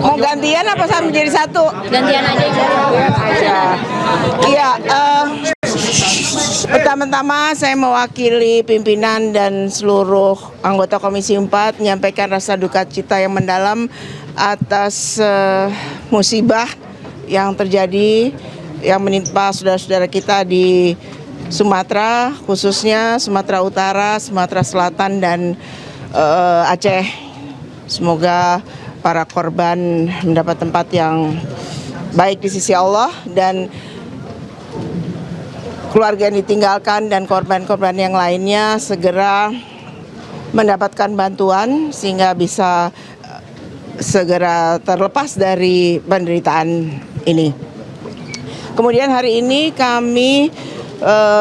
Mau gantian apa sama menjadi satu? Gantian aja. Iya, pertama-tama saya mewakili pimpinan dan seluruh anggota Komisi 4 menyampaikan rasa duka cita yang mendalam atas musibah yang terjadi yang menimpa saudara-saudara kita di Sumatera, khususnya Sumatera Utara, Sumatera Selatan, dan Aceh. Semoga para korban mendapat tempat yang baik di sisi Allah dan keluarga yang ditinggalkan dan korban-korban yang lainnya segera mendapatkan bantuan sehingga bisa segera terlepas dari penderitaan ini. Kemudian hari ini kami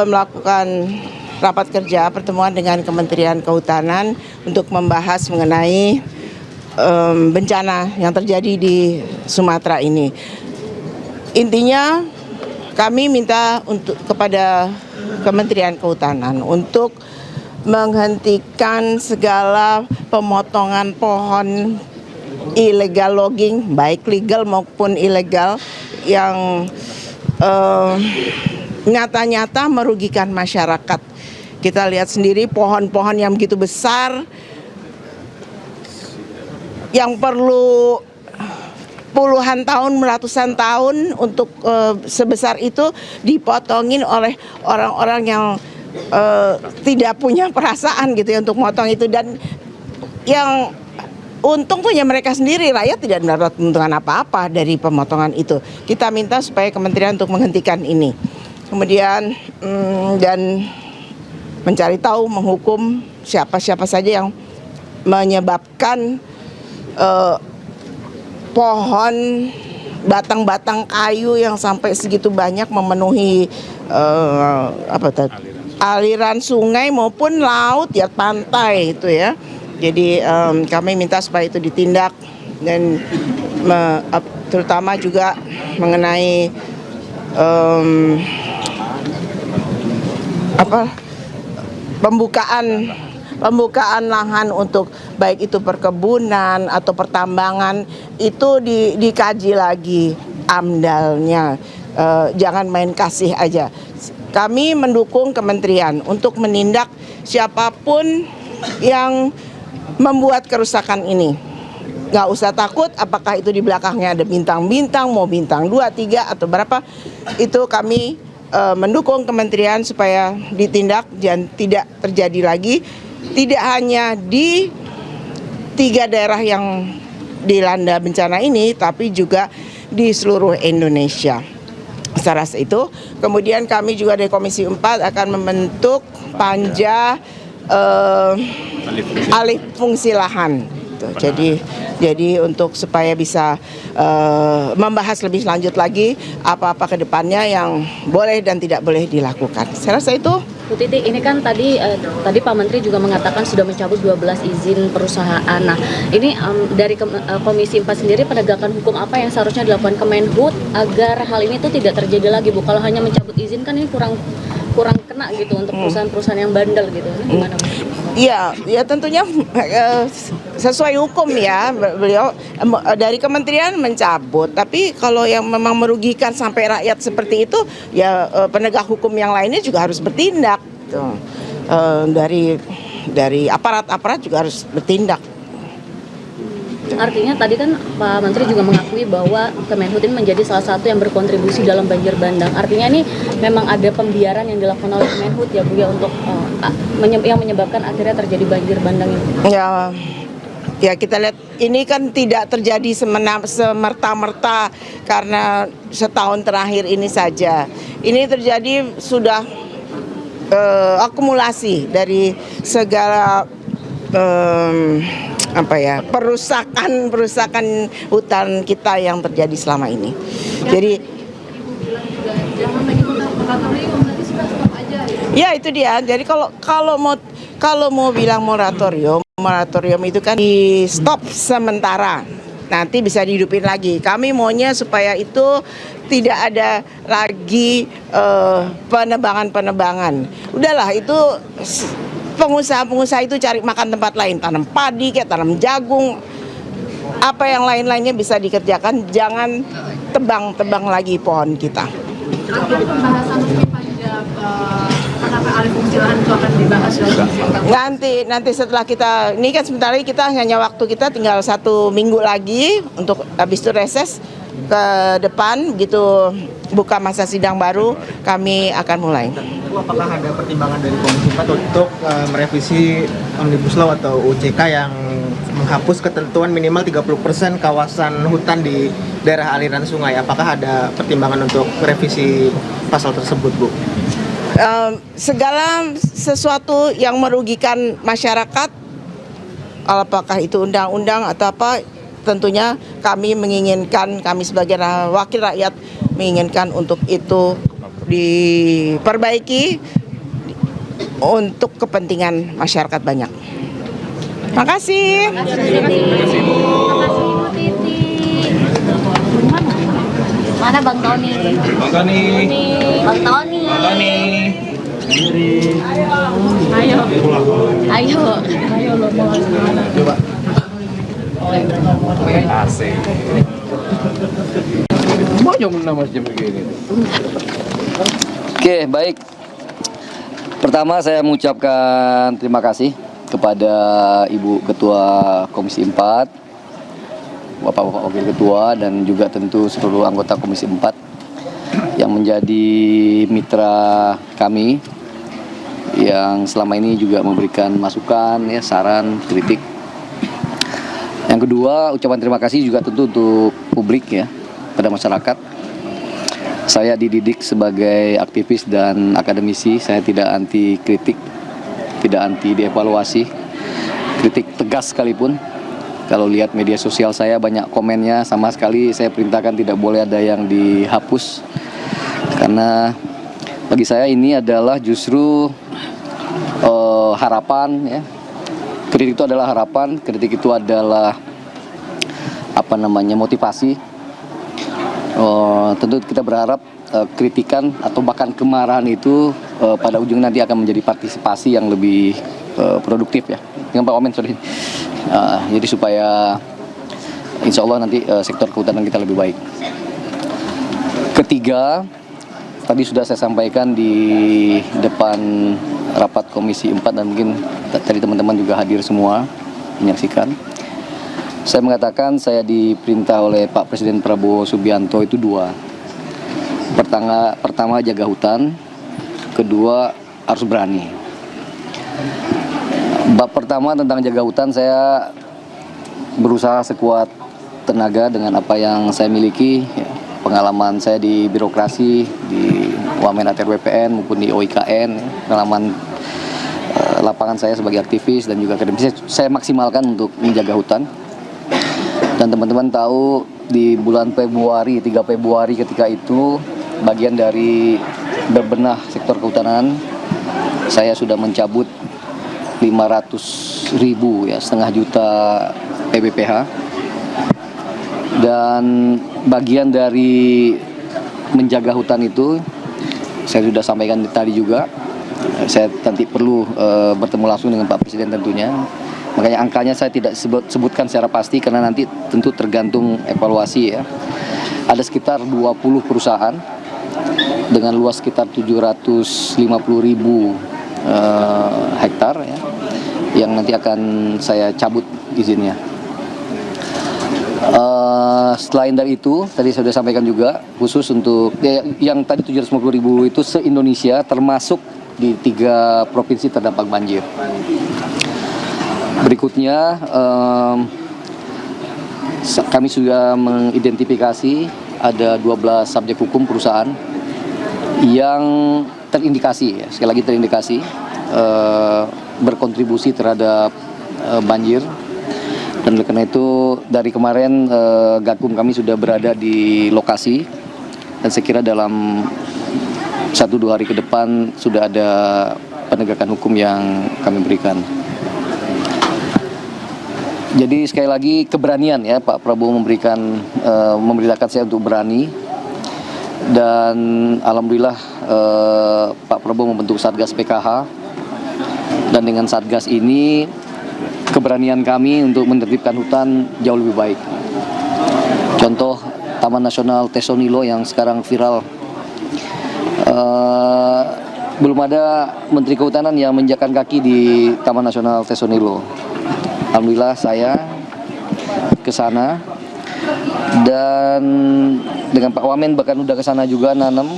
melakukan rapat kerja pertemuan dengan Kementerian Kehutanan untuk membahas mengenai bencana yang terjadi di Sumatera ini. Intinya kami minta kepada Kementerian Kehutanan untuk menghentikan segala pemotongan pohon illegal logging, baik legal maupun ilegal, yang nyata-nyata merugikan masyarakat. Kita lihat sendiri pohon-pohon yang begitu besar yang perlu puluhan tahun, ratusan tahun untuk sebesar itu dipotongin oleh orang-orang yang tidak punya perasaan gitu ya untuk motong itu, dan yang untung punya mereka sendiri, rakyat tidak mendapat keuntungan apa-apa dari pemotongan itu. Kita minta supaya kementerian untuk menghentikan ini. Kemudian dan mencari tahu, menghukum siapa-siapa saja yang menyebabkan pohon batang-batang kayu yang sampai segitu banyak memenuhi aliran sungai maupun laut ya, pantai itu ya. Jadi kami minta supaya itu ditindak, dan terutama juga mengenai pembukaan lahan untuk baik itu perkebunan atau pertambangan itu dikaji lagi amdalnya, jangan main kasih aja. Kami mendukung kementerian untuk menindak siapapun yang membuat kerusakan ini. Nggak usah takut apakah itu di belakangnya ada bintang-bintang, mau bintang 2, 3 atau berapa, itu kami mendukung kementerian supaya ditindak dan tidak terjadi lagi. Tidak hanya di 3 daerah yang dilanda bencana ini, tapi juga di seluruh Indonesia. Secara itu, kemudian kami juga dari Komisi 4 akan membentuk panja alih fungsi lahan. Jadi untuk supaya bisa membahas lebih lanjut lagi apa-apa ke depannya yang boleh dan tidak boleh dilakukan. Saya rasa itu. Bu Titi, ini kan tadi Pak Menteri juga mengatakan sudah mencabut 12 izin perusahaan. Nah, ini dari Komisi 4 sendiri, penegakan hukum apa yang seharusnya dilakukan Kemenhut agar hal ini tuh tidak terjadi lagi, Bu? Kalau hanya mencabut izin kan ini kurang kena gitu untuk perusahaan-perusahaan yang bandel gitu. Ini gimana, Bu? Ya tentunya sesuai hukum ya, beliau dari kementerian mencabut, tapi kalau yang memang merugikan sampai rakyat seperti itu ya penegak hukum yang lainnya juga harus bertindak gitu. Dari aparat juga harus bertindak. Artinya tadi kan Pak Menteri juga mengakui bahwa Kemenhut ini menjadi salah satu yang berkontribusi dalam banjir bandang. Artinya ini memang ada pembiaran yang dilakukan oleh Kemenhut ya Bu ya, untuk yang menyebabkan akhirnya terjadi banjir bandang ini. Ya kita lihat ini kan tidak terjadi semerta-merta karena setahun terakhir ini saja. Ini terjadi sudah akumulasi dari segala perusakan hutan kita yang terjadi selama ini. Jadi ya itu dia. Jadi kalau mau bilang moratorium itu kan di stop sementara. Nanti bisa dihidupin lagi. Kami maunya supaya itu tidak ada lagi penebangan. Udahlah, itu pengusaha-pengusaha itu cari makan tempat lain, tanam padi, kayak tanam jagung, apa yang lain-lainnya bisa dikerjakan, jangan tebang-tebang lagi pohon kita. Akhirnya pembahasan mungkin pajak penata alih fungsi lahan itu akan dibahas lagi. Nanti setelah kita, ini kan sebentar lagi kita hanya waktu kita tinggal 1 minggu lagi untuk habis itu reses ke depan, begitu buka masa sidang baru kami akan mulai. Apakah ada pertimbangan dari Komisi 4 untuk merevisi Omnibus Law atau OJK yang menghapus ketentuan minimal 30% kawasan hutan di daerah aliran sungai? Apakah ada pertimbangan untuk revisi pasal tersebut, Bu? Segala sesuatu yang merugikan masyarakat, apakah itu undang-undang atau apa, tentunya kami menginginkan, kami sebagai wakil rakyat menginginkan untuk itu diperbaiki untuk kepentingan masyarakat banyak. Makasih. Makasih Bu Titi. Mana Bang Tony? Bang Tony. Bang Tony. Bang Tony. Ayo. Ayo. Coba. Asik. Banyak nama jam begini. Oke, baik. Pertama saya mengucapkan terima kasih kepada Ibu Ketua Komisi 4, Bapak-Bapak Wakil Ketua, dan juga tentu seluruh anggota Komisi 4 yang menjadi mitra kami, yang selama ini juga memberikan masukan, ya, saran, kritik. Yang kedua, ucapan terima kasih juga tentu untuk publik, ya, pada masyarakat. Saya dididik sebagai aktivis dan akademisi, saya tidak anti kritik, tidak anti dievaluasi, kritik tegas sekalipun. Kalau lihat media sosial saya banyak komennya, sama sekali saya perintahkan tidak boleh ada yang dihapus. Karena bagi saya ini adalah justru harapan, ya. Kritik itu adalah harapan, kritik itu adalah motivasi. Tentu kita berharap kritikan atau bahkan kemarahan itu pada ujungnya nanti akan menjadi partisipasi yang lebih produktif, ya. Dengan Pak Omen, sorry. Jadi supaya insya Allah nanti sektor kehutanan kita lebih baik. Ketiga, tadi sudah saya sampaikan di depan rapat Komisi 4 dan mungkin tadi teman-teman juga hadir semua menyaksikan. Saya mengatakan saya diperintah oleh Pak Presiden Prabowo Subianto itu 2. Pertama jaga hutan, kedua harus berani. Bab pertama tentang jaga hutan, saya berusaha sekuat tenaga dengan apa yang saya miliki, ya, pengalaman saya di birokrasi, di Wamen ATR BPN maupun di OIKN, ya, pengalaman lapangan saya sebagai aktivis dan juga akademisi, saya maksimalkan untuk menjaga hutan. Dan teman-teman tahu di bulan Februari, 3 Februari ketika itu bagian dari berbenah sektor kehutanan, saya sudah mencabut 500.000, ya, setengah juta PBPH. Dan bagian dari menjaga hutan itu saya sudah sampaikan tadi juga, saya nanti perlu bertemu langsung dengan Pak Presiden tentunya. Makanya angkanya saya tidak sebutkan secara pasti karena nanti tentu tergantung evaluasi, ya. Ada sekitar 20 perusahaan dengan luas sekitar 750.000 hektar, ya, yang nanti akan saya cabut izinnya. Selain dari itu, tadi saya sudah sampaikan juga khusus untuk yang tadi 750.000 itu se-Indonesia, termasuk di 3 provinsi terdampak banjir. Berikutnya, kami sudah mengidentifikasi ada 12 subjek hukum perusahaan yang terindikasi, ya, sekali lagi terindikasi berkontribusi terhadap banjir. Dan oleh karena itu dari kemarin Gakum kami sudah berada di lokasi dan saya kira dalam 1-2 hari ke depan sudah ada penegakan hukum yang kami berikan. Jadi sekali lagi keberanian, ya, Pak Prabowo memerintahkan saya untuk berani. Dan alhamdulillah Pak Prabowo membentuk Satgas PKH, dan dengan Satgas ini keberanian kami untuk menertibkan hutan jauh lebih baik. Contoh Taman Nasional Tesonilo yang sekarang viral. Belum ada Menteri Kehutanan yang menginjakkan kaki di Taman Nasional Tesonilo. Alhamdulillah saya ke sana dan dengan Pak Wamen bahkan udah ke sana juga nanam.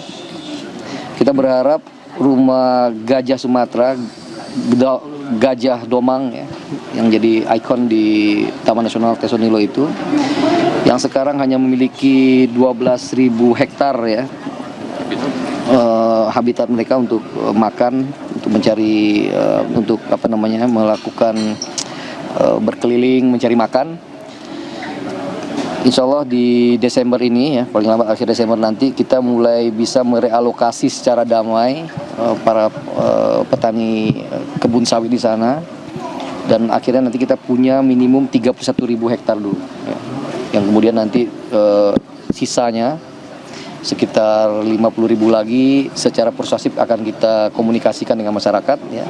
Kita berharap rumah gajah Sumatera, gajah domang ya, yang jadi ikon di Taman Nasional Tesonilo itu, yang sekarang hanya memiliki 12.000 hektar ya, habitat mereka untuk makan, untuk mencari, untuk melakukan berkeliling mencari makan. Insya Allah di Desember ini ya, paling lambat akhir Desember nanti kita mulai bisa merealokasi secara damai para petani kebun sawit di sana, dan akhirnya nanti kita punya minimum 31.000 hektar dulu ya. Yang kemudian nanti sisanya sekitar 50.000 lagi secara persuasif akan kita komunikasikan dengan masyarakat ya,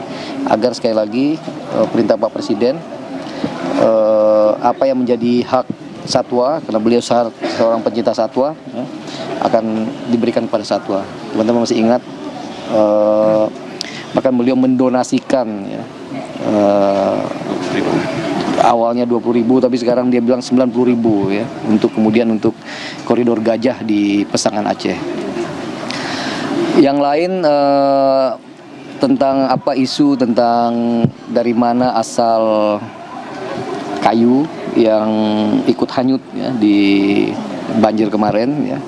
agar sekali lagi perintah Pak Presiden, apa yang menjadi hak satwa, karena beliau seorang pencinta satwa ya, akan diberikan kepada satwa. Teman-teman masih ingat, bahkan beliau mendonasikan ya, awalnya 20.000 tapi sekarang dia bilang 90.000 ya, untuk kemudian untuk koridor gajah di Pesangan Aceh. Yang lain tentang isu tentang dari mana asal kayu yang ikut hanyut ya di banjir kemarin ya.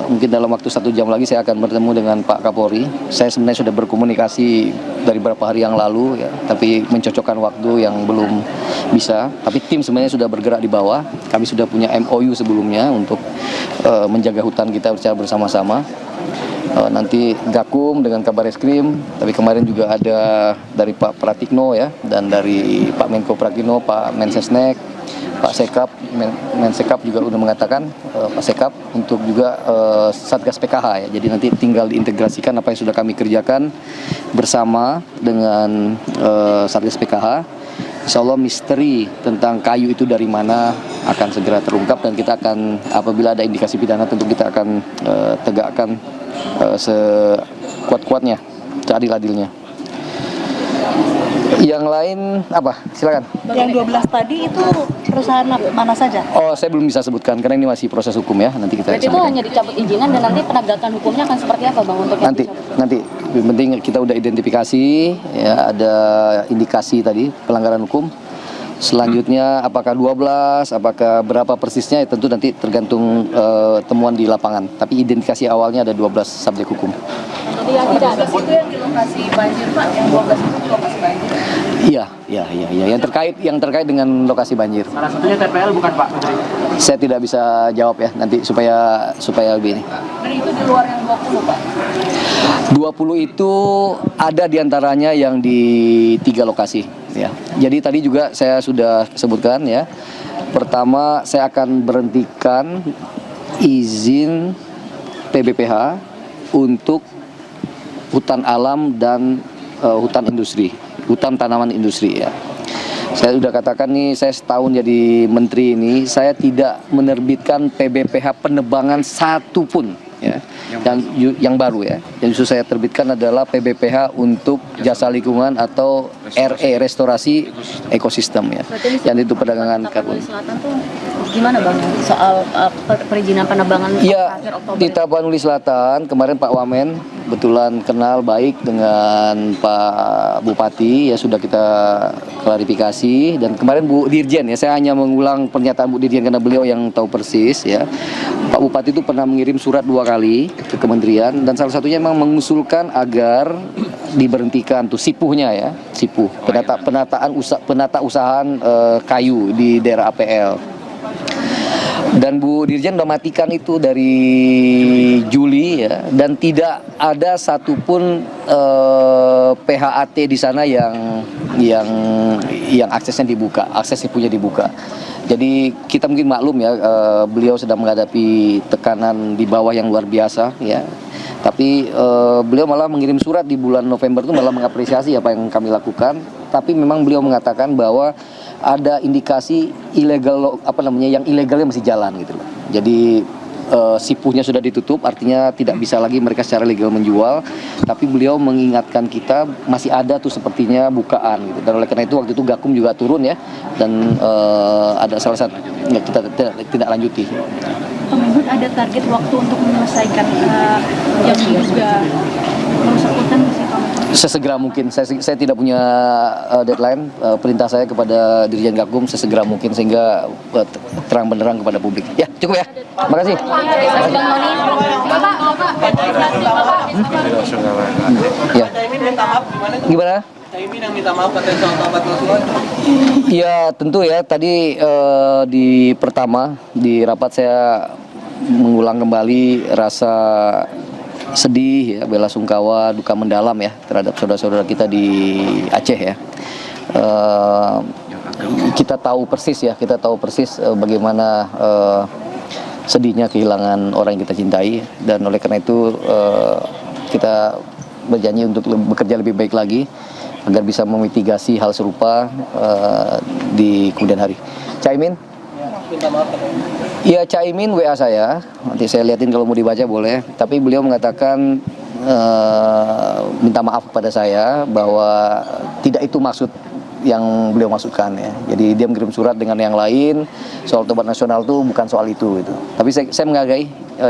Mungkin dalam waktu 1 jam lagi saya akan bertemu dengan Pak Kapolri. Saya sebenarnya sudah berkomunikasi dari beberapa hari yang lalu ya, tapi mencocokkan waktu yang belum bisa. Tapi tim sebenarnya sudah bergerak di bawah. Kami sudah punya MOU sebelumnya untuk menjaga hutan kita secara bersama-sama. Nanti Gakum dengan Kabar Eskrim, tapi kemarin juga ada dari Pak Pratikno ya, dan dari Pak Menko Pratikno, Pak Mensesnek, Pak Sekap, Mensekap juga sudah mengatakan, Pak Sekap untuk juga Satgas PKH ya. Jadi nanti tinggal diintegrasikan apa yang sudah kami kerjakan bersama dengan Satgas PKH. Insya Allah misteri tentang kayu itu dari mana akan segera terungkap, dan kita akan, apabila ada indikasi pidana, tentu kita akan tegakkan sekuat-kuatnya, seadil-adilnya. Yang lain apa? Silakan. Yang 12 tadi itu perusahaan mana saja? Oh, saya belum bisa sebutkan karena ini masih proses hukum ya. Nanti kita Berarti itu hanya dicabut izinan, dan nanti penegakan hukumnya akan seperti apa Bang untuk nanti yang penting kita udah identifikasi ya, ada indikasi tadi pelanggaran hukum. Selanjutnya apakah 12, apakah berapa persisnya ya, tentu nanti tergantung temuan di lapangan. Tapi identifikasi awalnya ada 12 subjek hukum. Jadi yang tidak ada itu yang di lokasi banjir Pak, yang 12 itu di lokasi banjir. Iya. Yang terkait dengan lokasi banjir. Salah satunya TPL bukan Pak Menteri? Saya tidak bisa jawab ya, nanti supaya lebih ini. Dan itu di luar yang 20 Pak? 20 itu ada diantaranya yang di 3 lokasi ya. Jadi tadi juga saya sudah sebutkan ya. Pertama, saya akan berhentikan izin PBPH untuk hutan alam dan hutan industri, hutan tanaman industri ya. Saya sudah katakan nih, saya setahun jadi menteri ini, saya tidak menerbitkan PBPH penebangan satupun ya, yang baru ya. Yang justru saya terbitkan adalah PBPH untuk jasa lingkungan atau restorasi ekosistem ya. Yang itu perdagangan karbon. Selatan tuh gimana Bang soal perizinan penebangan Iya, terakhir Oktober? di Tapanuli Selatan kemarin Pak Wamen kebetulan kenal baik dengan Pak Bupati ya, sudah kita klarifikasi, dan kemarin Bu Dirjen ya, saya hanya mengulang pernyataan Bu Dirjen karena beliau yang tahu persis ya. Pak Bupati itu pernah mengirim surat 2 kali ke kementerian, dan salah satunya memang mengusulkan agar diberhentikan tuh sipuhnya ya, sipuh penata usahaan kayu di daerah APL. Dan Bu Dirjen udah matikan itu dari Juli ya, dan tidak ada satupun PHAT di sana yang aksesnya punya dibuka. Jadi kita mungkin maklum ya, beliau sedang menghadapi tekanan di bawah yang luar biasa ya. Tapi beliau malah mengirim surat di bulan November itu malah mengapresiasi apa yang kami lakukan. Tapi memang beliau mengatakan bahwa ada indikasi ilegal yang ilegalnya masih jalan gitu loh. Jadi sipuhnya sudah ditutup, artinya tidak bisa lagi mereka secara legal menjual. Tapi beliau mengingatkan kita masih ada tuh sepertinya bukaan gitu. Dan oleh karena itu waktu itu Gakum juga turun ya, dan ada salah satu kita tidak lanjuti. Kemenhub ada target waktu untuk menyelesaikan yang juga merusak hutan masih Sesegera mungkin. Saya tidak punya deadline. Perintah saya kepada Dirjen Gakum sesegera mungkin sehingga terang benderang kepada publik. Ya, cukup ya. Terima kasih. Ya. Gimana? Caimin yang minta maaf katanya soal tobat Rasulullah. Ya tentu ya, tadi di pertama di rapat saya mengulang kembali rasa sedih ya, bela sungkawa, duka mendalam ya terhadap saudara-saudara kita di Aceh ya. Kita tahu persis bagaimana sedihnya kehilangan orang yang kita cintai, dan oleh karena itu kita berjanji untuk bekerja lebih baik lagi agar bisa memitigasi hal serupa di kemudian hari. Caimin? Iya, Caimin WA saya, nanti saya liatin kalau mau dibaca boleh. Tapi beliau mengatakan minta maaf kepada saya bahwa tidak itu maksud yang beliau maksudkan ya. Jadi dia mengirim surat dengan yang lain, soal tobat nasional itu bukan soal itu gitu. Tapi saya menghargai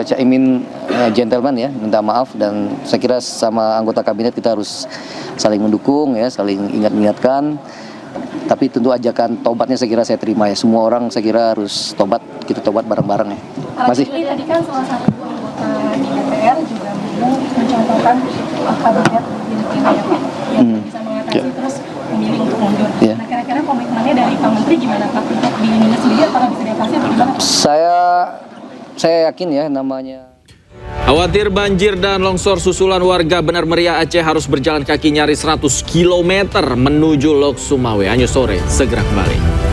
Caimin gentleman ya, minta maaf, dan saya kira sama anggota kabinet kita harus saling mendukung ya, saling ingat-ingatkan. Tapi tentu ajakan tobatnya saya kira saya terima ya. Semua orang saya kira harus tobat, kita tobat bareng-bareng ya. Masih. Tadi kan salah satu anggota di DPR juga mencontohkan kabinet Filipina ya Pak, yang bisa mengatasi terus memilih untuk mundur. Yeah. Nah kira-kira komitmennya dari Pak Menteri gimana Pak untuk di Indonesia sendiri, apakah bisa diatasi atau gimana? Saya yakin ya namanya. Khawatir banjir dan longsor susulan, warga Benar Meriah Aceh harus berjalan kaki nyaris 100 km menuju Lok Sumawe. Anyo sore, segera kembali.